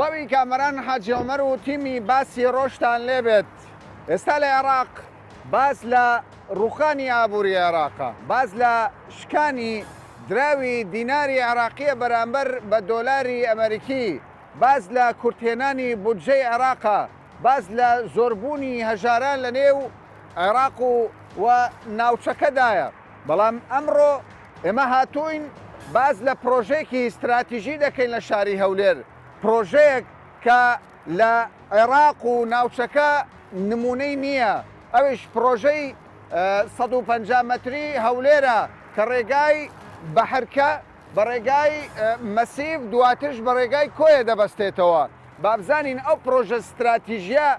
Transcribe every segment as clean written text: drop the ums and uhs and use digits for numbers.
بڵاوی کامەران حاجی عومەر و تیمی باسی ڕۆژتان لێبێت. ئێستا لە عێراق باس لە ڕووخانی ئابووری عێراقە، باس لە شکانی دراوی دیناری عێراقیە بەرامبەر بە دۆلاری ئەمریکی، باس لە کورتێنانی بودجەی عێراقە، باس لە زۆربوونی هەژاران لە نێو عێراق و ناوچەکەدایە. بەڵام ئەمڕۆ ئێمە هاتووین باس لە پرۆژەیەکی استراتیژی دەکەین لە شاری هەولێر، پرۆژەیەک کە لە عێراق و ناوچەکە نمونەی نییە. ئەوش پرۆژەی 150 مەتری هەولێرە کە ڕێگای بەحرکە بە ڕێگای مەسیف دواترش بە ڕێگای کۆیە دەبەستێتەوە. بابزانین ئەو پرۆژە استراتیژیە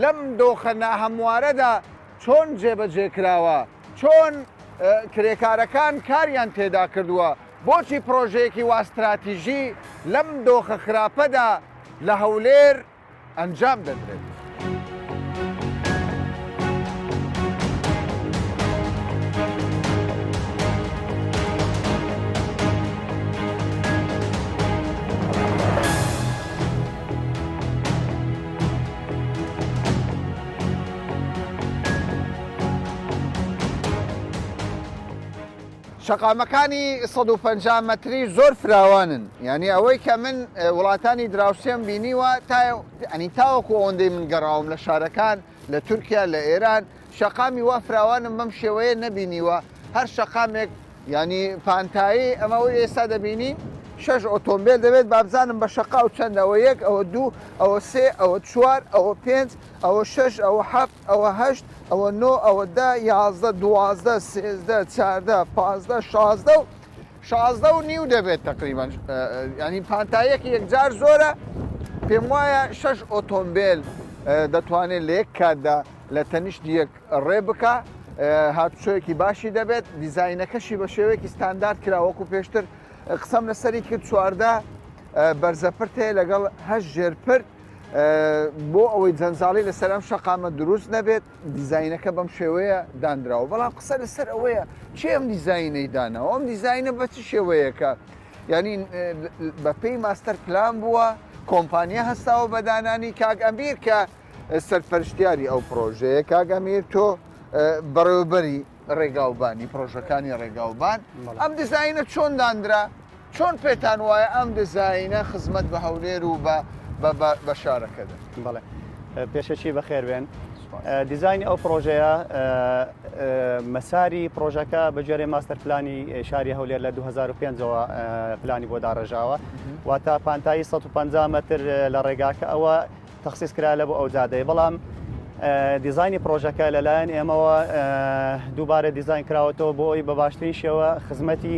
لەم دۆخە ناهەموارەدا چۆن جێبەجێکراوە، چۆن کرێکارەکان کاریان تێدا کردووە، بۆچی پرۆژەیەکی وا استراتیژی لەم دۆخە خراپەدا لە هەولێر ئەنجام دەدرێت. شەقامەکانی 150 مەتری زۆر فراوانن، یعنی ئەوەی کە من وڵاتانی دراوسێم بینیوە ئەنی تاوەکو ئەوەندەی من گەڕاوم لە شارەکان لە تورکیا لە ئێران شەقامی وا فراوانم بەم شێوەیە نەبینیوە. هەر شەقامێک ینی پانتایی ئەمەوەی ئێستا دەبینی 6 ئۆتۆمبیل دەبێت بابزانم بە شەقا و چەند ئەوە 1 ئەوە 2 ئەوە 3 ئەوە 4 ئەوە 5 ئەوە 6 ئەوە 7 ئەوە 8 ئەوە 9 ئەوە 10 11 12 13 14 15 16 و نیو دەبێت تقریبان. ینی پانتاییەکی یەکجار زۆرە، پێم وایە 6 ئۆتۆمبیل دەتوانێت لە یەک کاتدا لە تەنیشت یەک ڕێ بکە. هاتوچۆیەکی باشی دەبێت، دیزاینەکەشی بە شێوەیەکی ستاندارد کراوەکو پێشتر قسەم لەسەری کرد 14 بەرزەپرت هەیە لەگەڵ 8 ژێرپرت بۆ ئەوەی جەنجاڵی لەسەر ئەم شەقامە دروست نەبێت. دیزاینەکە بەم شێوەیە دانراوە، بەڵام قسە لەسەر ئەوەیە چی ئەم دیزاینەی داناوە، ئەم دیزاینە بە چ شێوەیەکە، ینی بەپێی ماستەر پلان بووە، کۆمپانیا هەستاوە بەدانانی کاک ئەمیر کە سەرپەرشتیاری ئەو پرۆژەیە. کاک ئەمیر تۆ بەڕێوەبەری ڕێگاوبانی پرۆژەکانی ڕێگاوبان، ئەم دیزاینە چۆن دانرا، چۆن پێتان وایە ئەم دیزاینە خزمەت بە هەولێر و بە شارەکەدا؟ بەڵێ پێشەچی بەخێر بێن. دیزاینی ئەو پرۆژەیە مەساری پرۆژەکە بەجێرێ ماستەر پلانی شاری هەولێر لە 2005ەوە پلانی بۆ داڕژاوە، واتە پانتایی 150 مەتر لە ڕێگاکە ئەوە تەخسیس کرا لە بۆ ئەو جادەیە. بەڵام دیزاینی پرۆژەکە لەلایەن ئێمەوە دووبارە دیزاین کراوەتەوە بۆ ئەوی بە باشترین شێوە خزمەتی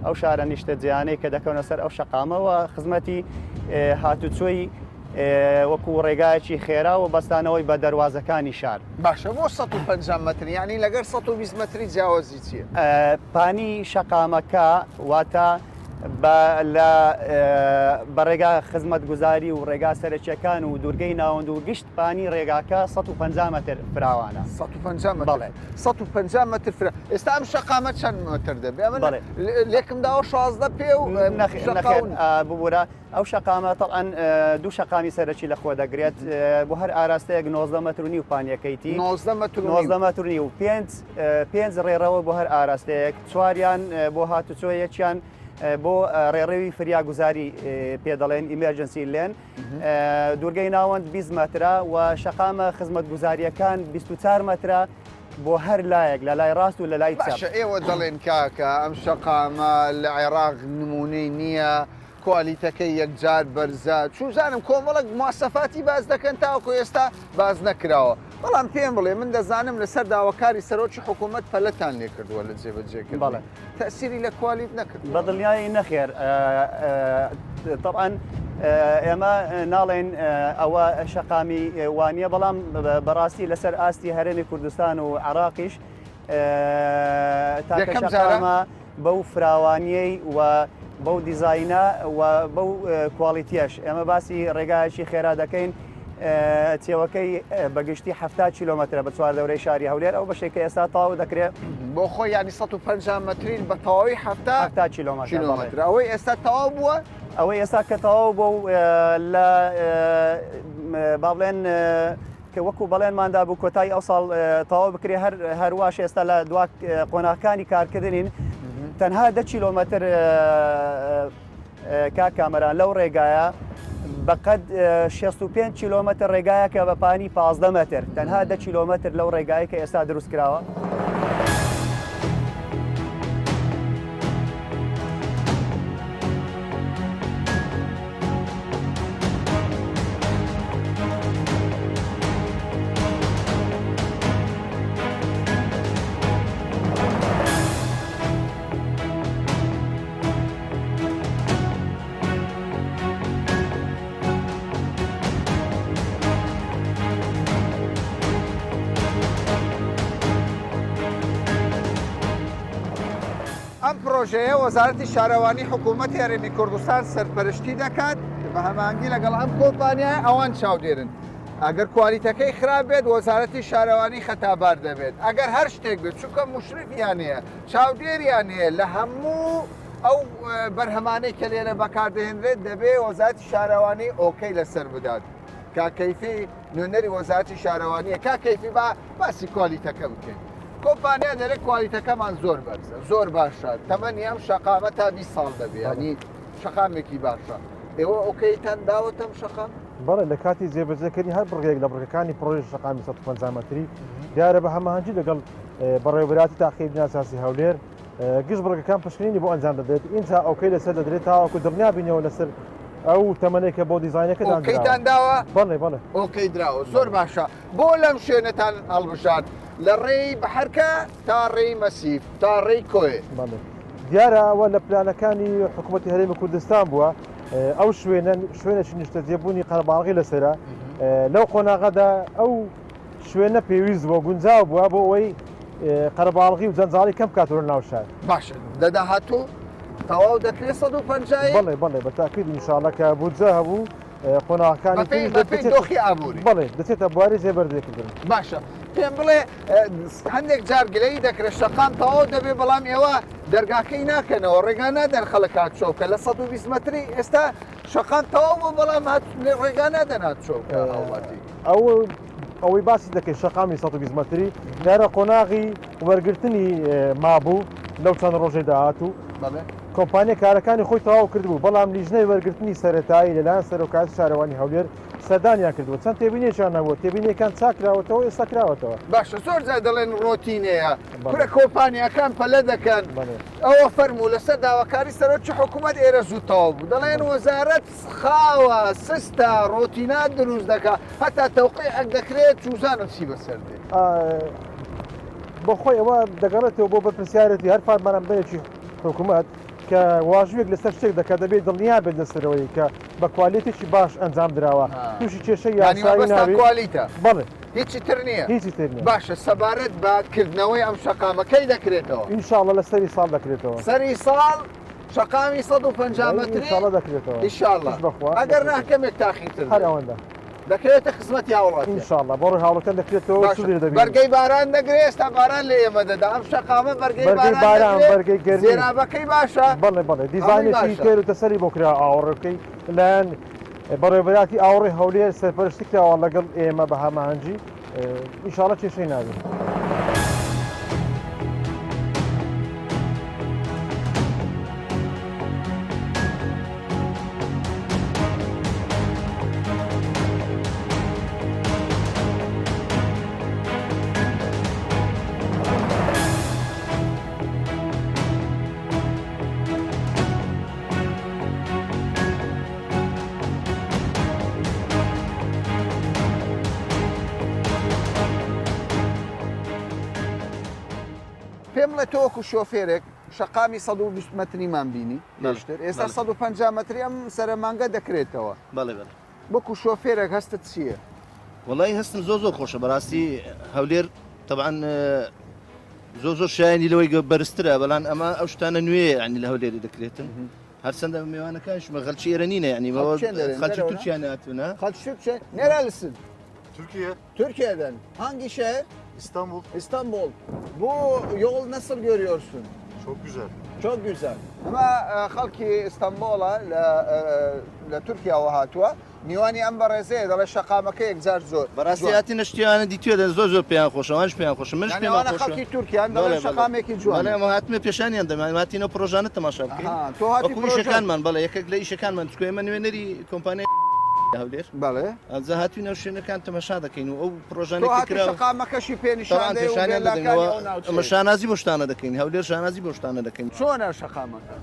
ئەو شارە نیشتە جیانەی کە دەکەونە سەر ئەو شەقامەوە، خزمەتی هاتوچۆی وەکو ڕێگایەکی خێرا و بەستانەوەی بە دەواازەکانی شار. باشە بۆ 150 مەتر، ینی لەگەر 120 مەتری جیاوازی چییە؟ پانی شەقامەکە واتە بە ڕێگا خزمەت گوزاری و ڕێگا سەرچیەکان و دوورگەی ناوەند و گشت پانی ڕێگاکە 150 مەتر فراوانە. 150 مەتر فرا. ئێستا ئەم شەقامە چەند مەتر دەبێت؟ لێکم داوە 16 پێ و ببوورە ئەو شەقامە تەڵەن دوو شەقامی سەرەکی لەخۆ دەگرێت بۆ هەر ئاراستەیەک 19 مەتر و نیو پانیەکەیتی 19 مەتر و 5 ڕێڕەوە بۆ هەر ئاراستەیەک، 4یان بۆ هاتوچۆیەکیان بۆ ڕێڕێوی فریاگوزاری پێ دەڵێن ئیمەرجەنسی لێن، دوورگەی ناوەند 20 مەترە و شەقامە خزمەت گوزاریەکان 24 مەترە بۆ هەر لایەک لە لای ڕاست و لە لای چاپ. ئێوە دەڵێن کاکە ئەم شەقامە لە عێراق نمونەی نییە، کوالیتەکەی یەکجار بەرزە، چوزانم کۆمەڵک مواسەفاتی باز دەکەن تاوەکو ئێستا باز نەکراوە. بەڵام پێم بڵێ من دەزانم لەسەر داواکاری سەرۆکی حکوومەت پەلەتان لێ کردووە لە جێبەجێکرد، بەڵێ تەسیری لە کوالیت نەکرد. بەدڵنیایی نەخێر طبعاً ئێمە ناڵێن ئەوە شەقامی وانیە، بەڵام بەڕاستی لەسەر ئاستی هەرێمی کوردستان و عێراقیش تاکە شەقامە بەو فراوانیەی و بەو دیزاینە و بەو کوالیتیەش. ئێمە باسی ڕێگایەکی خێرا دەکەین تێوەکەی بەگشتی 70 کیلۆمەترە بە چوار دەورەی شاری هەولێر ئەو بەشێکە ئێستا تاو دەکرێت بۆ خۆی ینی 150 مترین بە تەواوی 70 کیلۆمەتر ئەوەی ئێستا تەواو بووە ئەوەی ئێستا کە تەواو بۆ لە با بڵێن کە وەکو بەڵێنماندا بوو کۆتایی ئەو ساڵ تەواو بکرێ هەروەش ئێستا لە دوا قۆناغەکانی کارکردنین تەنها 10 کیلۆمەتر کامەران لەو ڕێگایە بەقەد 65 کیلۆمەتر ڕێگایە کە بەپانی 15 متر تەنها 10 کیلۆمەتر لەو ڕێگایی کە ئێستا دروست کراوە. ئەم پرۆژەیە وەزارەتی شارەوانی حکوومەتی هەرێمی کوردستان سەرپەرشتی دەکات بە هەمانگی لەگەڵ ئەم کۆمپانیای ئەوان چاودێرن. ئەگەر کوالیتەکەی خراپ بێت وەزارەتی شارەوانی خەتابار دەبێت. ئەگەر هەر شتێک بێت چونکە مشرفیان هەیە چاودێریان هەیە لە هەموو ئەو بەرهەمانەی کە لێرە بەکاردەهێنرێت دەبێت وەزارەتی شارەوانی ئۆکەی لەسەر بدات. کاکەیفی نوێنەری وەزارەتی شارەوانیە کاکەیفی باسی کوالیتەکە بکەین. کۆمپانیا دەرێت کوالیتەکەمان زۆر بەرزە زۆر باشە تەمەنی ئەم شەقامە تا 20 ساڵ دەبێت ینی شەقامێکی باشە. ئێوە ئۆکەیتان داوەتەم شەقام؟ بەڵێ لە کاتی جێبەجێکردنی هەر بڕێک لە بڕەکانی پرۆژی شەقامی 150 متری دیارە بە هەماهەنگی لەگەڵ بەڕێوەبەراتی تاقیبنی ئاساسی هەولێر گشت بڕەکەکان پشکنینی بۆ ئەنجام دەدرێت ئینجا ئۆکەی لەسەر دەدرێت تاوەکو دڵنیا بینەوە لەسەر ئەو تەمەنێکە بۆ دیزاینەکە ئۆکەیتان داوە؟ بەڵێ بەڵێ ئۆکەی دراوە زۆر باشە. بۆ لەم شوێنەتان هەڵبژات لە ڕێی بەحەرکە تا ڕێی مەسیف تا ڕێی کۆێ. بەڵێ دیارە ئەوە لە پلانەکانی حکوومەتی هەرێمی کوردستان بووە ئەو شوێنێکی نیشتەجێبوونی قەرەباڵغی لەسرە لەو قۆناغەدا ئەو شوێنە پێویست بۆ گونجاو بووە بۆ ئەوەی قەرەباڵغی و جەنجاڵی کەم کاتۆرە ناو شار. باشە دەداهاتوو تەواو دەکرێت 150 بەڵێ بەڵێ بە تاکید ئینشاءڵڵا کە بودجە هەبوو قۆناغەکانی بەپێی دۆخی ئابووری بەڵێ دەچێتە بواری جێبەردێکردن. باشە پێم بڵێ هەندێک جار گلەی دەکرێت شەقام تەواو دەبێ بەڵام ئێوە دەرگاکەی ناکەنەوە ڕێگا نادەن خەڵکات چۆکە لە 120 متری ئێستا شەقام تەواو بوو بەڵام ڕێگا نادەنات چۆکە هاوڵاتی ئەوەی باسی دەکەی شەقامی 120 متری دیارە قۆناغی وەرگرتنی مابوو لەو چەند ڕۆژەی داهاتوو کۆمپانیا کارەکانی خۆی تەواو کردبوو بەڵام لیژنەی وەرگرتنی سەرەتایی لەلایەن سەرۆکاتی شارەوانی هەولێر سەردانیان کردووە چەند تێبینێکیان نەبووە تێبینیەکان چاکراوەتەوە ئێستا کراوەتەوە. باشە زۆر جار دەڵێن ڕۆتینەیە کورە کۆمپانیەکان پەلە دەکەن ئەوە فەرموو لەسەر داواکاری سەرۆکی حکوومەت ئێرە زوو تەواو بوو دەڵێن وەزارەت خاوە سستە ڕۆتینات دروست دەکات هەتا تەوقیعەک دەکرێت چوزانم چی بەسەر دێت. بۆ خۆی ئەوە دەگەڕێتەوە بۆ بەرپرسیارەتی هەر فەرمانبەرێکی حکوومەت کە واژوێک لەسەر شتێک دەکات دەبێت دڵنیا بێت لەسەرەوەی کە بە کوالیتێکی باش ئەنجام درراوە تووشی کێشەی یاسایی ناوێت کوالیتە بەڵێ هیچی تر نییە هیچی تر نییە. باشە سەبارەت بەکردنەوەی ئەم شەقامەکەی دەکرێتەوە ئینشاءڵڵا لە سەری ساڵ دەکرێتەوە سەری ساڵ شەقامی 150 متری ئینشاءڵڵا دەکرێتەوە ئینشاءڵڵا ئەگەر ناکەمێک تاخیرتر هەر ئەوەندە دەکرێتە خزمەتی هاوڵاتی ئینشاءڵڵا بۆ ڕۆژ هاوڵەکان دەکرێتەوە بەرگەی باران دەگرێت ئێستا باران لە ئێمە دەدا ئەم شەقامە بەرگەی باران بەرگەی گەرمی زێرابەکەی باشە بەڵێ بەڵێ دیزاینێکی تێر و تەسەری بۆ کرا ئاوەڕەکەی لایەن بەڕێوەبەراتی ئاوەڕێی هەولێر سەرپەرشتی کراوە لەگەڵ ئێمە بە هەماهەنگی ئینشاءڵڵا کێشەی نابێت. پێم لە تۆکو شۆفێرێک شەقامی 120 متریمان بینی پێشتر ئێستا 150 متری ئەم سەرمانگە دەکرێتەوە. بەڵێ بۆکو شۆفێرێک هەستت چییە؟ وڵی هەستن زۆر خۆشە بەڕاستی هەولێر تەبعاان زۆر شایانی لەوەی بەرزترە بەڵام ئەمە ئەو شتانە نوێ ینی لە هەولێری دەکرێتن هەرچەندە میوانەکانشمە خەلکی ئێرەنینە ینی Xalçı nereden? خەلکی Nerede تورکیان هاتوونە Kaç Türkçe? Nerelisin? Türkiye, Türkiye'den. Hangi şehir? İstanbul İstanbul. Bu yol nasıl görüyorsun? çok güzel. Çok güzel. Ama halkı İstanbul'a Türkiye ve hatwa میوانی ئەم بەڕێزەیە دەڵێ شەقامەکەیەک جار زۆر بەڕاستی هاتی نشتیوانە دیتوێدە زۆر پێیان خۆشەوانش پێیان خۆش منش پێمان خۆشە خەڵکی تورکیان دەڵێ شەقامێکی جوانە ئەمە هاتمە پێشانیان دەمان هاتینەوە پرۆژانە تەماشا بکەین تۆ هاتی وەکو ئیشەکانمان بەڵێ یەکێک لە ئیشەکانمان چکۆمە نوێنەری کۆمپانیای هەولێر بەڵێ ئەلجا هاتوینە شوێنەکان تەماشا دەکەین و ئەو تۆ پرۆژانێکی هاتی کراوە شەقامەکەشی تەوان پێنیشان پێشانیان دەدەینەوە ئەمە شانازی بۆ شتانە دەکەین هەولێر شانازی بۆ شتانە دەکەین چۆنە شەقامەکە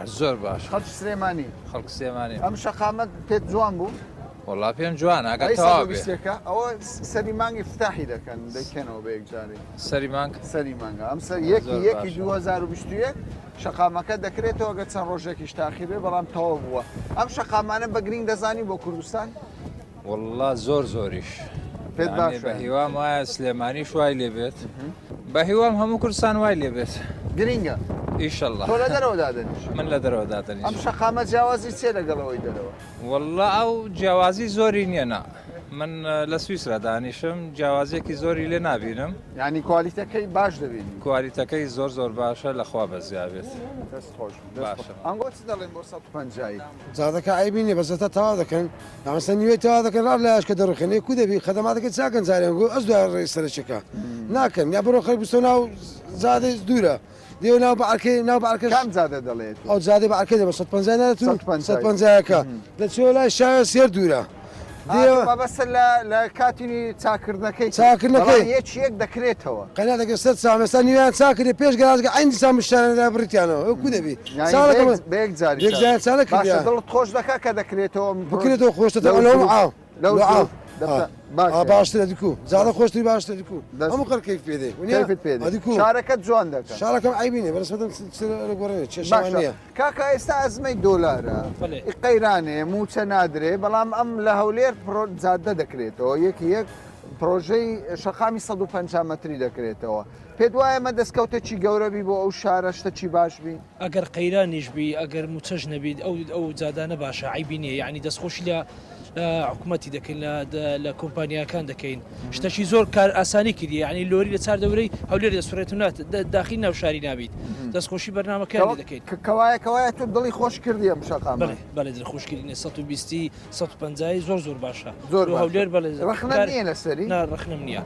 زۆر باش خەڵک سلێمانی خەڵک سێمانی ئەم شەقامەت پێت جوان بوو وڵا پێم جوان ئەگە ئەی تەوا بێ 120ەکە ئەوە سەری مانگی فتاحی دەکەن دەکەنەوە بە یەکجارێ سەری مانگ سەری مانگە ئەم زۆر یەکی باشە. 2021 شەقامەکە دەکرێتەوە گە چەند ڕۆژێکیش تاخیرێ بەڵام تەواو بووە ئەم شەقامانە بە گرنگ دەزانی بۆ کوردستان وڵا زۆر زۆریش پێت یعنی باشە بە هیوام وایە سلێمانیش وای لێ بێت بە هیوام هەموو کوردستان وای لێ بێت گرینگە ئیشەڵڵا تۆ لە دەرەوە دادەنیش من لە دەرەوە ئەم دادەنیش شەقامە جیاوازی چێ لەگەڵەوەی دەرەوە وڵا ئەو جیاوازی زۆری نییە نا من لە سویسرا دانیشم جیاوازێکی زۆری لێ نبینم ینی کوالیتەکەی باش دەبینی کوالیتەکەی زۆر زۆر باشە لەخوا بەزیابێت دەست خۆش باشە. ئەنگۆ چ دەڵێن بۆ 150 زادەکە عیبینێ بەزەتە تەوا دەکەن ئەمەسە نیوێ تەوا دەکەن ڕاب لە یاشکە دەڕخێنێ کو دەبی خەدەماتەکە چاکەن جارێن گۆ ئەس دوای ڕێی سەرچەکە ناکەن یا بڕۆ خەڵک بستۆ ناو زادە دوورە دێو ناو بەعرکەی ناو بەعرکەش کام زادە دەڵێت ئەو زادێ بەعرکە دەبە 150 ناتو 150. 150ەکە دەچێ لای شایە سێر دوورە بەسە لە کاتینی چاکردنەکەی چاکردنەکەی. یەک دەکرێتەوە قەنا دەکە سەد سامێستا نیویان چاکردێ پێش گەازگە ئەین دیسان مشتانەدا بڕیتیانەوە ئەو کو دەبی بەیەک جاری یەکجار چا نەکردیان. باشە دڵت خۆش دەکا کە دەکرێتەوە بکرێتەوە خۆشتە لەو عاو باشترە دیکو زادە خۆشتری باشتر دیکو دەست- هەموو قەرکەیف پێدێ کەیفت پێ شارەکەت جوان دەکات شارەکەم عیبینێ بەرەسەدەم گۆڕێ چێشەوان نییە کاکە ئێستا ئەزمەی دۆلارە قەیرانێ موچە نادرێ بەڵام ئەم لە هەولێر جادە دەکرێتەوە یەک پرۆژەی شەقامی 150 مەتری دەکرێتەوە پێت وایە ئەمە دەستکەوتەکی گەورەبی بۆ ئەو شارە شتەکی باشبی ئەگەر قەیرانیش بی ئەگەر موچەش نەبیت ئەو جادانە باشە عیبی نییە یعنی دەستخۆشی لە حکوومەتی دەکەین لە کۆمپانیاکان دەکەین شتەشی زۆر کار ئاسانی کردی یعنی لۆری لە چاردەورەی هەولێر دەسوڕێتونات داخی ناو شاری نابیت دەستخۆشی بەرنامەکانی دەکەین کەوایە تو دڵی خۆش کردی ئەم شەقامە بەڵێ دڵخۆشکردنی 120 150 زۆر باشە زۆر هەولێر بەڵێ ڕخنە نییە لەسەری ڕخنم نییە.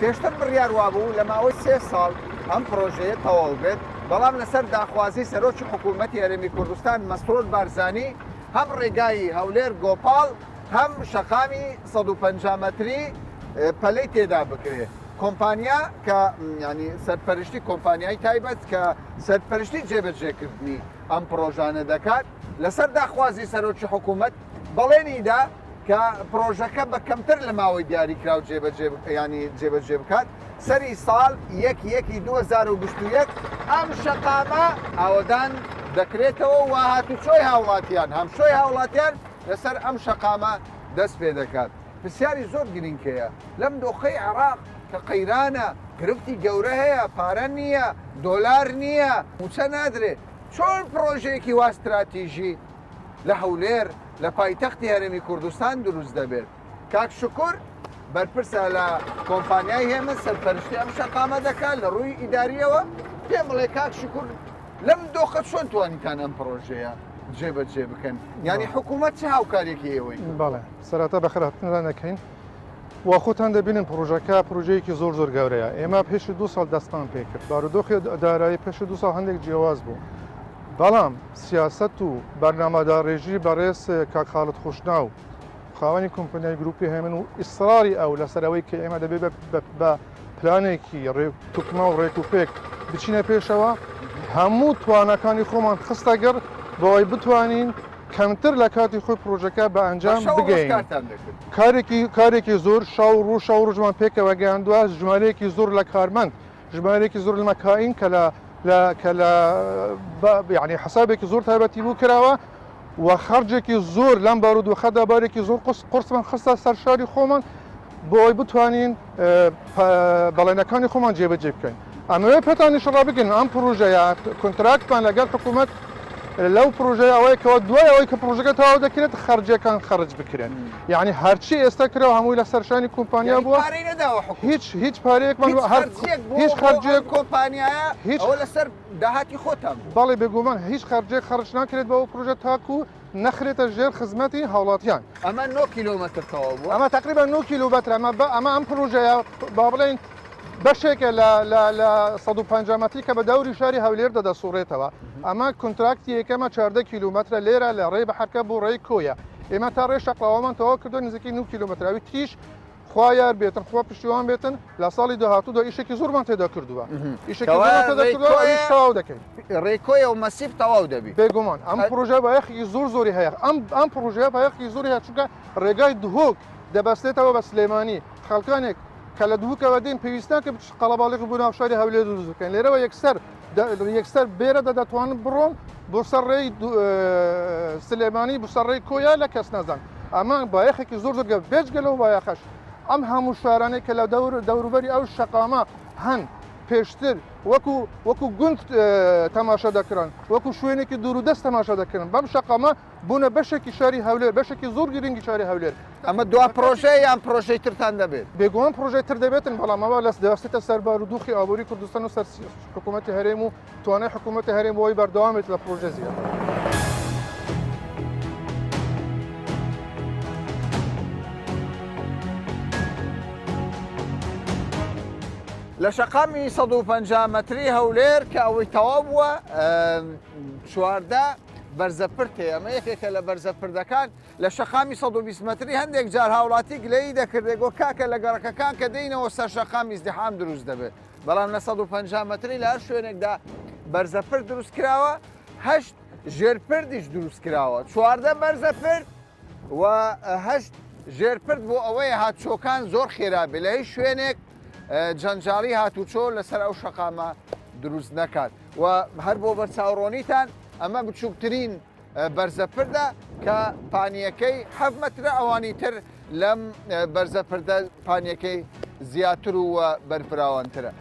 پێشتر بڕیار وابوو لە ماوەی 3 ساڵ ئەم پرۆژەیە تەواو بێت بەڵام لەسەر داخوازی سەرۆکی حکوومەتی هەرێمی کوردستان مەسرۆر بارزانی هەم ڕێگایی هەولێر گۆپاڵ هەم شەقامی 150 مەتری پەلەی تێدا بکرێت کۆمپانیا کە ینی سەرپەرشتی کۆمپانیای تایبەت کە سەرپەرشتی جێبەجێکردنی ئەم پرۆژانە دەکات لەسەر داخوازی سەرۆکی حکوومەت بەڵێنیدا کە پرۆژەکە بە کەمتر لە ماوەی دیاریکراو ینی جێبەجێ بکات سەری ساڵ 1/1/2021 ئەم شەقامە ئاوەدان دەکرێتەوە و هاتوچۆی هاوڵاتیان هەمشۆی هاوڵاتیان لەسەر ئەم شەقامە دەست پێ دەکات پرسیاری زۆر گرنگکەیە لەم دۆخەی عێراق کە قەیرانە گرفتی گەورە هەیە پارە نییە دۆلار نییە موچە نادرێت چۆن پرۆژەیەکی وا استراتیژی لە هەولێر لە پایتەختی هەرێمی کوردستان دروست دەبێت کاک شکر بەرپرسە لە کۆمپانیای هێمن سەرپەرشتی ئەم شەقامە دەکات لە ڕووی ئیداریەوە پێم بڵێ کاک شکر لەم دۆخە چۆن توانیتان ئەم پرۆژەیە جێبەجێ بکەن ینی حکوومەت چه هاوکارێکی ئێوەی بەڵێ سەرەتا بەخراپتندا نەکەین وا خۆتان دەبینن پرۆژەکە پروۆژەیەکی زۆر گەورەیە ئێمە پێشی 2 ساڵ دەستان پێکرد بارودۆخی دارایی پێشی 2 ساڵ هەندێک جیاواز بوو بەڵام سیاست و بەرنامەدا ڕێژی بەڕێز کاک خاڵت خۆشناو خاوەنی کۆمپانیای گروپی هێمن و ئیسراری ئەو لەسەرەوەی کە ئێمە دەبێت بە پلانێکی توکمە و ڕێکوپێک بچینە پێشەوە هەموو توانەکانی خۆمان خستەگەر بۆی بتوانین کەمتر لە کاتی خۆی پرۆژەکە بە ئەنجام بگەین کارێکی زۆر شاو ڕۆژمان پێکەوە گەیاندووە ژمارەیەکی زۆر لە کارمەند ژمارەیەکی زۆر لە مەکاین کە لە يعني حسابێکی زۆر تایبەتی بوو کراوە و خەرجێکی زۆر لەم بارود و خەدابارێکی زۆر قرسمان خستە سەر شاری خۆمان بۆی بتوانین بەڵێنەکانی خۆمان جێبەجێ بکەین. ئەمەوێ پێتانی شڕا بگەین ئەم پرۆژەیە کۆنتراکتمان لەگەڵ حکوومەت لەو پرۆژەیە ئەوەیەکەوە دوای ئەوەی کە پرۆژەکە تەواو دەکرێت خەرجەکان خەرج بکرێن. یعنی هەرچی ئێستا کرەوە هەمووی لە سەرشانی کۆمپانیا بووە هیچ پارەیەکمان هیچ خەرجێک کۆمپانیایە هیچ لەسەر داهاتی خۆتان بەڵێ بێگومان هیچ خەرجێک خەرج ناکرێت بەەوە پرۆژە تاکو نەخرێتە ژێر خزمەتی هاوڵاتیان. ئەمە 9 کیلۆمەتر تەواو بوو. ئەمە تقریبا 9 کیلومتر ئەمە ئەم پرۆژەیە با بڵێن بەشێکە لە 150 متری کە بە دەوری شاری هەولێر دەدەسوڕێتەوە. ئەمە کۆنتراکتی یەکەمە 14 کیلومترە لێرە لە ڕێی بەحەرکە بۆ ڕێی کۆیە. ئێمە تا ڕێ شەقڵاوەمان تەواو کردو نزیکی 9 کیلومتراوی تریش خوا یار بێتن خوا پشتیوان بێتن لە ساڵی داهاتوودا ئیشێکی زۆرمان تێدا کردووە. تەواو دەکەین. ڕێکۆیە و مەسیب تەواو دەبی. بێگومان ئەم پرۆژە بەیەخی زۆری هەیە. ئەم پرۆژەیە بەیەخی زۆری هەیە چونکە ڕێگای دهۆک دەبەستێتەوە بە سلێمانی خەڵکانێک کە لە دووکەوە دێن پێویستان کە قەڵەباڵێک بوو ناوشاری هەولێر دروست بکەن. لێرەوە یەکسەر بێرە دەتوانن بڕۆن بۆ سەر ڕێی سلێمانی بۆ سەر ڕێی کۆیا لە کەس نەزان. ئەمە بایەخێکی زۆر زۆر بێجگەلەوە بایەخەش ئەم هەموو شارانەی کە لە دەوروبەری ئەو شەقامە هەن پێشتر وەکو گوند تەماشا دەکران وەکو شوێنێکی دوور و دەست تەماشا دەکردن بەم شەقامە بوونە بەشێکی شاری هەولێر بەشێکی زۆر گرنگی شاری هەولێر. ئەمە دوا پرۆژەیە یان پرۆژەی ترتان دەبێت. بێگومان پرۆژەی تر دەبێتن بەڵامەوە لەس دەوەستێتە سەر بارودۆخی ئابووری کوردستان و سەر حکوومەتی هەرێم و توانای حکوومەتی هەرێم بۆی بەردەوامێت لە پرۆژە زیاد. لە شەقامی 150 متری هەولێر کە ئەوەی تەواو بووە چواردە بەرزەپرتێ ئەمە یەکێکە لە بەرزەپردەکان لە شەقامی 120 متری هەندێک جار هاوڵاتی گلەیی دەکردێگۆ کاکە لە گەڕەکەکان کە دەینەوە سەر شەقامی ازدحام دروست دەبێت. بەڵام لە 150 متری لە هەر شوێنێکدا بەرزەپرد دروست کراوە 8 ژێرپردیش دروست کراوە. چواردە بەرزەپرد و 8 ژێرپرد بۆ ئەوەیە هاتچۆکان زۆر خێرابێ لە هیچ شوێنێک جەنجاڵی هاتوچۆ لەسەر ئەو شەقامە دروست نەکات و هەر بۆ بەرچاوڕۆنیتان ئەمە بچووکترین بەرزەپردە کە پانیەکەی 7 مترە ئەوانی تر لەم بەرزەپردە پانیەکەی زیاتر و بەرپراوانترە.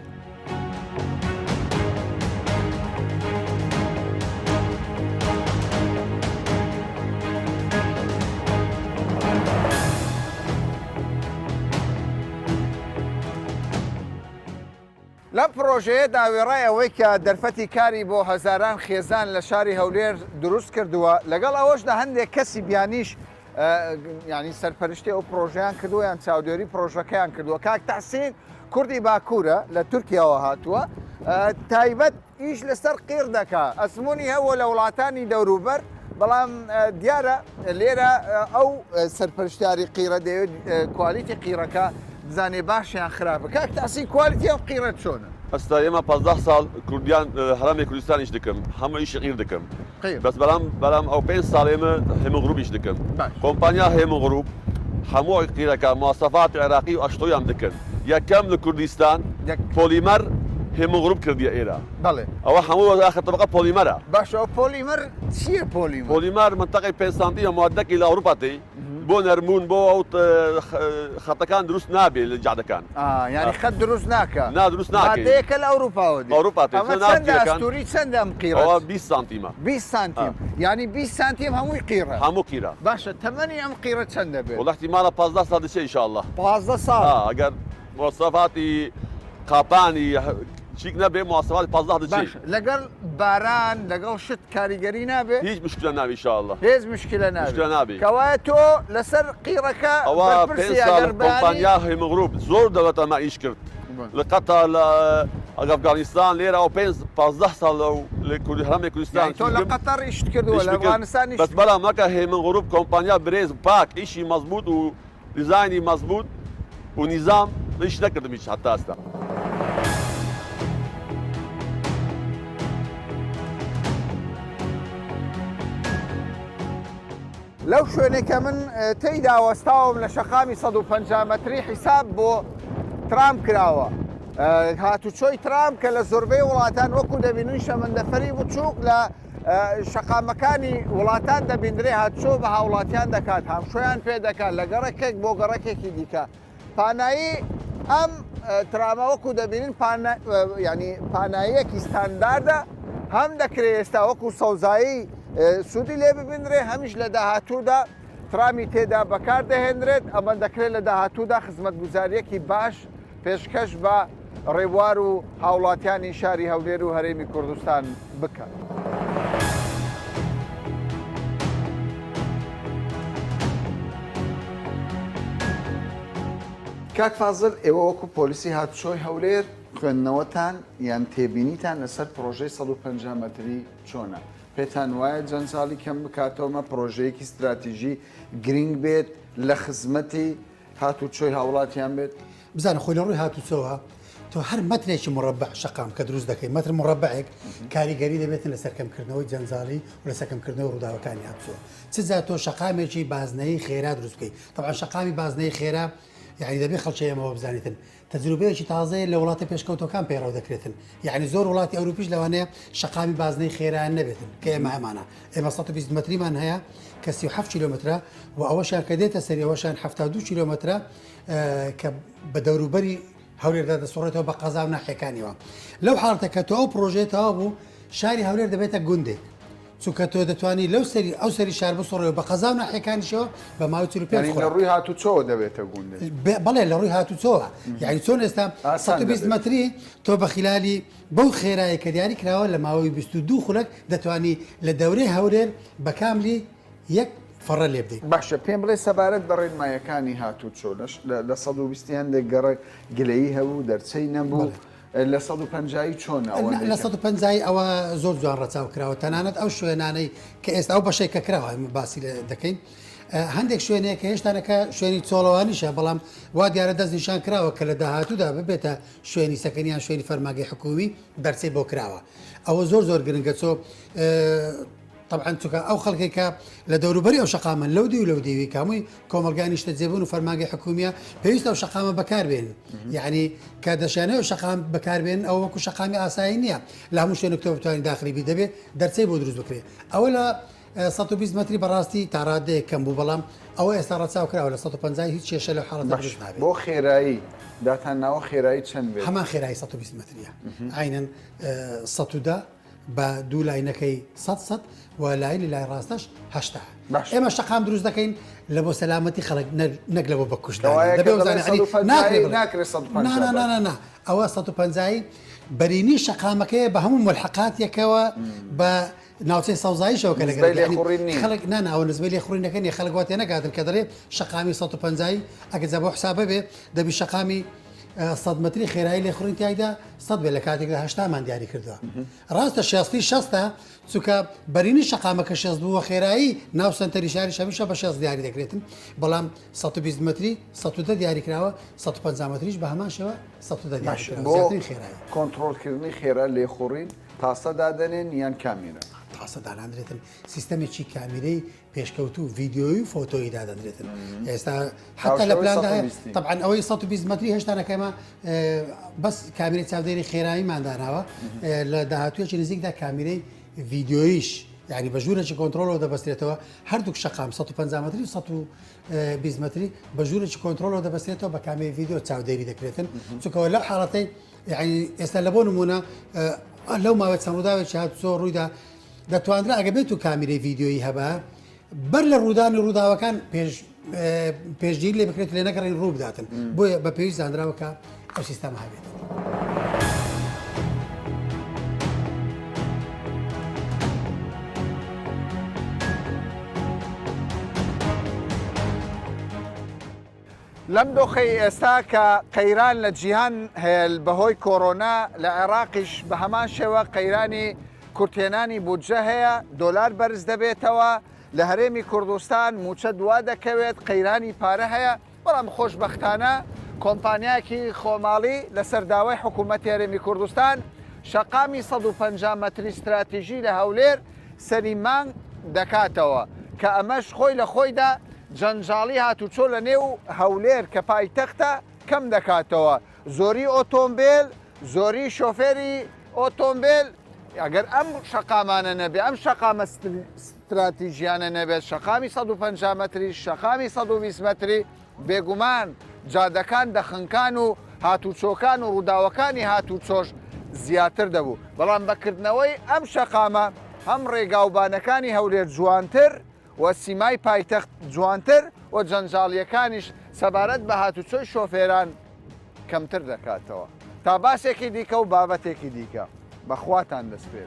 لەم پرۆژەیە داوێڕای ئەوەی کە دەرفەتی کاری بۆ هەزاران خێزان لە شاری هەولێر دروست کردووە لەگەڵ ئەوەشدا هەندێک کەسی بیانیش ینی سەرپەرشتی ئەو پرۆژیان کردووە یان چاودێری پرۆژەکەیان کردووە. کاک تەحسین کوردی باکوورە لە تورکیاوە هاتووە تایبەت ئیش لەسەر قیر دەکا ئەسمونی هەوە لە وڵاتانی دەوروبەر بەڵام دیارە لێرە ئەو سەرپەرشتیاری قیرە دەوێت کوالیتی قیرەکە بزانێ باشیان خراپە. کاک تەحسین کوالیتی ئەم قیرە چۆنە؟ ئەستا ئێمە 15 ساڵ کوردیان هەرێمی کوردستان ئیش دەکەم هەموو ئیشی قیر دەکەم بەس بەڵام ئەو 5 ساڵ ئێمە هێمەغروب ئیش دەکەم. کۆمپانیا هێمەغروب هەموو قیرەکە مواصفاتی عێراقی و ئەشتۆیان دەکەن. یەکەم لە کوردستان پۆلیمەر هێمەغروب کردیە ئێرە. بەڵێ ئەوە هەموو ئاخر طبقە پۆلیمەرە. باش ئەو پۆلیمەر چییە پۆلیمەر؟ پۆلیمەر منتەقەی 5 سانتیمە موادەکی لە ئەوروپاتی بۆ نەرمون بۆ ئەو خەتەکان دروست نابێ لە جادەکان. یعنی خەت دروست ناکە دروست ناکە مادەیەکە لە ئەوروپاوە ئەستوری چەندە قیرە؟ 20 سانتیمە 20 سانتیم ینی 20 سانتیم هەمووی قیرە هەموو قیرە. باشە تەمەنی ئەم قیرە چەند دەبێت؟ وڵ احتیمالە 15 ساڵ دەچێت ئینشاءالله 15 ساڵ ئەگەر مواصفاتی قاپانی چیک نەبێ مواصفاتی 15 دەچێت. لەگەڵ باران لەگەڵ شت کاریگەری نابێت هیچ مشکلە نابێ ئینشاءالله هیچ مشکلە نابێت کەوایە تۆ لەسەر قیرەکە ئەوە 5 ساڵ کۆمپانیا هێمەغروب زۆر دەوڵەت ئەمە ئیش کرد لە قەتەر لە ئەفغانستان لێرە ئەو 15 ساڵ لە هەرێمی کوردستان تۆ لە قەتەر ئیش کردووە لە ئەفغانستان بەس بەڵام مەکە هێمەغروب کۆمپانیا برێز پاک ئیشی مەزبوط و دیزایانی مەزبوط و نیزام ئیش نەکردم هیچ هەتا ئێستا. لەو شوێنێکە من تێیدا وەستاوم لە شەقامی 150 متری حیساب بۆ ترام کراوە هاتوچۆی ترام کە لە زۆربەی وڵاتان وەکو دەبینن شەمەندەفەری بچووک لە شەقامەکانی وڵاتان دەبیندرێ هاتوچۆ بە هاوڵاتیان دەکات هەمشۆیان پێ دەکات لە گەڕێکێک بۆ گەڕێکێکی دیکە پانایی ئەم ترامە وەکو دەبینن ینی پاناییەکی ستانداردە هەم دەکرێت ئێستا وەکو سەوزایی سوودی لێ ببیندرێ هەمیش لە داهاتوودا ترامی تێدا بەکار دەهێنرێت ئەمە دەکرێت لە داهاتوودا خزمەتگوزاریەکی باش پێشکەش بە ڕێبوار و هاوڵاتیانی شاری هەولێر و هەرێمی کوردستان بکات. کاک فازڵ ئێوە وەکو پۆلیسی هاتوچۆی هەولێر خوێندنەوەتان یان تێبینیتان لەسەر پرۆژەی 150 مەتری چۆنە؟ پێتان وایە جەنجاڵی کەم بکاتەوەمە پرۆژەیەکی استراتیژی گرنگ بێت لە خزمەتی هاتوچۆی هاوڵاتیان بێت؟ بزانە خۆی لە ڕووی هاتوچۆوە تۆ هەر مەترێکی مڕەبع شەقام کە دروست دەکەی مەتر مڕەبعێک کاریگەری دەبێتن لە سەرکەمکردنەوەی جەنجاڵی و لە سەرکەمکردنەوەی ڕووداوەکانی هاتوچۆ چجا تۆ شەقامێکی بازنەی خێرا دروست بکەی طبعا شەقامی بازنەی خێرا یعنی دەبێت خەڵکی ئێمەوە بزانیتن تەجروبەیەکی تازەیە لە وڵاتە پێشکەوتەکان پێڕاو دەکرێتن یعنی زۆر وڵاتی ئەوروپیش لەوانەیە شەقامی بازنەی خێرایان نەبێتن کە ئێمە هەمانە ئێمە 120 مەتریمان هەیە کە 37 کیلۆمەترە و ئەوەشان کە دێتە سەری ئەوەشان 72 کیلۆمەترە کە بە دەوروبەری هەولێردا دەسوڕێتەوە بە قەزا و ناحیەکانیەوە لەو حاڵەتە کە تۆ ئەو پرۆژێتەوە بوو شاری هەولێر دەبێتە گوندێک چونکە تۆ دەتوانانی لەو سەری ئەو سەری شار بسۆڕێەوە بە قەزا و ناحیەکانیشەوە بە ماوەی 35 لە ڕووی هاتوچۆ دەبێتە گوندێک بەڵێ لە ڕووی هاتوچۆوە یعنی چۆن ئێستا 120 مەتری تۆ بە خلالی بەو خێرایە کە دیاری کراوە لە ماوەی 22 خولەک دەتوانی لە دەورەی هەولێر بە کاملی یەک فەڕە لێ بدەیت. باشە پێم بڵێ سەبارەت بە ڕێنمایەکانی هاتوچۆ لە 120یان دەگەڕێ گلەیی هەبوو دەرچەی نەبوو لە 150 چۆنە لە 150 ئەوە زۆر جوان ڕەچاو کراوە تەنانەت ئەو شوێنانەی کە ئێستا ئەو بەشێک کە کراوە باسی دەکەین هەندێک شوێنەیە کە هێشتانەکە شوێنی چۆڵەوانیشە بەڵام وا دیارە دەست نیشان کراوە کە لە داهاتوودا ببێتە شوێنی سەکەنیان شوێنی فەرماگەی حکومی دەرچەی بۆ کراوە ئەوە زۆر گرنگە چۆ طبعا چونکە ئەو خەڵکێکە لە دەوروبەری ئەو شەقامن لەو دی و لەو دیوی کامووی کۆمەلگانی شتە جێبوون و فەرماگەی حکومیە پێویستە ئەو شەقامە بەکاربێن یعنی کە دەشانەوە شەقام بەکاربێن ئەو وەکو شەقامی ئاسایی نییە لە هەموو شوێنێک تۆ بتوانین داخلیبی دەبێت دەرچەی بۆ دروست بکرێت ئەوە لە 120 مەتری بەڕاستی تاڕادەیە کەم بوو بەڵام ئەوە ئێستا ڕەچاو کراوە لە 150 هیچ کێشە لە حاڵەتە دروست نابێت بۆ خێرایی داتان ناوە خێرایی چەند بێت هەمان خێرایی 120 مەتریە عینەن 110 بە دوو لاینەکەی 100 و لاینی لای ڕاستەش 80 ئێمە شەقام دروست دەکەین لە بۆ سەلامەتی خەڵک نەک لەوە بە کوشتان ئەوە 150 بەرینی شەقامەکەی بە هەموو ملحقاتێکەوە بە ناوچەی سەوزاییشەوە کە خەڵک ناناوە نزبەی لێ خوڕینەکەنی خەڵک واتێ نەکاتن کە دەڵێ شەقامی 150 ئەگە بۆ حسابە بێ دەبی شەقامی 100 مەتری خێرایی لێ خوڕین تایدا 100 بێ لە کاتێکدا 80مان دیاری کردووە ڕاستە 60 چونکە بەرینی شەقامەکە 60 بووە خێرایی ناو سنتەری شاری هەمیشە بە 60 دیاری دەکرێتن بەڵام 120 مەتری 110 دیاری کراوە 150 مەتریش بە هەمان شێوە 110 دیاری کراوە خێرایی کۆنتڕۆلکردنی خێرا لێخوڕین تاسە دادەنێن یان کامێرە تاسە داناندرێتن سیستەمێکی کامیرەی پێشکەوت و ڤیددیۆی و فۆتۆی دادەنرێتن ئێستا حتا لە پلاندا طبعا ئەوەی 120 مەتری هێشتانەکەمە بەس کامیرەی چاودێری خێراویمان داناوە لە داهاتوویەکی نزیکدا کامیرەی ڤیددیۆیش یعنی بە ژوورێکی کۆنتترۆلەوە دەبەستێتەوە هەردووک شەقام 150 مەتری و 120 مەتری بە ژوورێکی کۆنتترۆلەوە دەبەستێتەوە بە کامێری ڤیددیۆ چاودێری دەکرێتن چونکەوە لەو حاڵەتەی یعنی ئێستا لە بۆ نمونە لەو ماوەی چەمڕووداوێکی هاتوچۆ ڕوویدا دەتوانرا ئەگە بێت و کامیرەی ڤیددیۆیی هەبە بەر لە ڕوودانی ڕووداوەکان پێشگیری لێ بکرێت لێ نەکەڕین ڕوو بداتن بۆیە بە پێویست زانراوەکە ئەو سیستەمە هەبێت. لەم دۆخەی ئێستا کە قەیران لە جیهان هەیە بەهۆی کۆرۆنا لە عێراقیش بە هەمان شێوە قەیرانی کورتێنانی بودجە هەیە دۆلار بەرز دەبێتەوە لە هەرێمی کوردستان موچە دوا دەکەوێت قەیرانی پارە هەیە بەڵام خۆشبەختانە کۆمپانیاکی خۆماڵی لە سەرداوای حکوومەتی هەرێمی کوردستان شەقامی 150 مەتری استراتیژی لە هەولێر سەری مانگ دەکاتەوە کە ئەمەش خۆی لە خۆیدا جەنجاڵی هاتوچۆ لە نێو هەولێر کە پایتەختە کەم دەکاتەوە زۆری ئۆتۆمبیل زۆری شۆفێری ئۆتۆمبیل ئەگەر ئەم شەقامانە نەبێ ئەم شەقامە استراتیژیانە نەبێت شەقامی 150 متری شەقامی 120 متری بێگومان جادەکان دەخنکان و هاتوچۆکان و ڕووداوەکانی هاتوچۆش زیاتر دەبوو بەڵام بەکردنەوەی ئەم شەقامە هەم ڕێگاوبانەکانی هەولێر جوانتر و سیمای پایتەخت جوانتر و جەنجاڵیەکانیش سەبارەت بە هاتوچۆی شۆفێران کەمتر دەکاتەوە تا باسێکی دیکە و بابەتێکی دیکە بەخواتان دەست پێ.